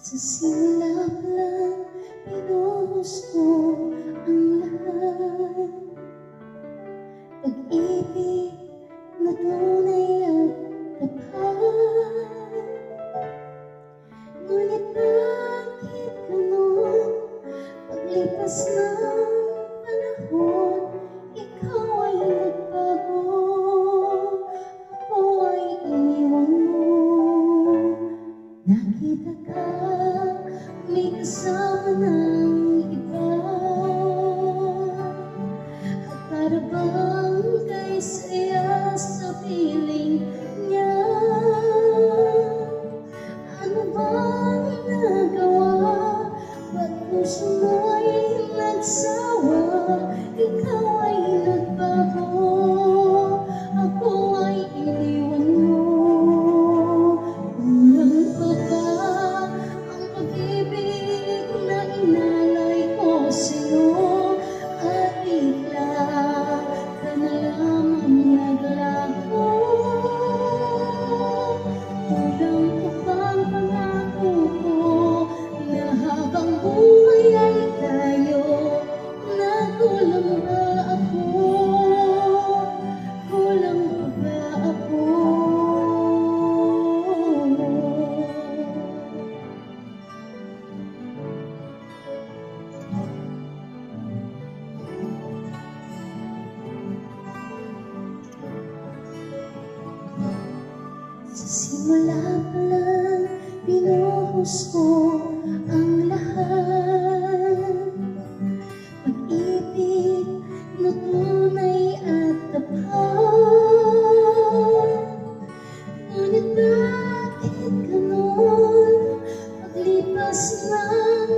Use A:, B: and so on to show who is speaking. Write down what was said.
A: Sa simula pa lang, pinuhos ko ang lahat. Pag-ibig na tunay at tapat. Ngunit bakit ganon? Paglipas ng panahon, ikaw ay nagbago. Ako ay iniwan mo. Nakita ka, may kasama ng iba. At para bang kay saya sa piling niya. Ano bang nagawa? Ba't puso mo ay nagsawa? Ikaw ay nagbago. Ako ay iniwan mo. Kulang pa ba ang pag-ibig na inalay ko sa'yo? At bigla ka na lamang naglaho. Kulang pa bang pangako ko na habang buhay ay tayo? Nakulang ba ako? Kulang pa ba ako? Sa simula pa lang, pinuhos ko ang lahat. Pag-ibig na tunay at tapat. Ngunit bakit ganon? Paglipas ng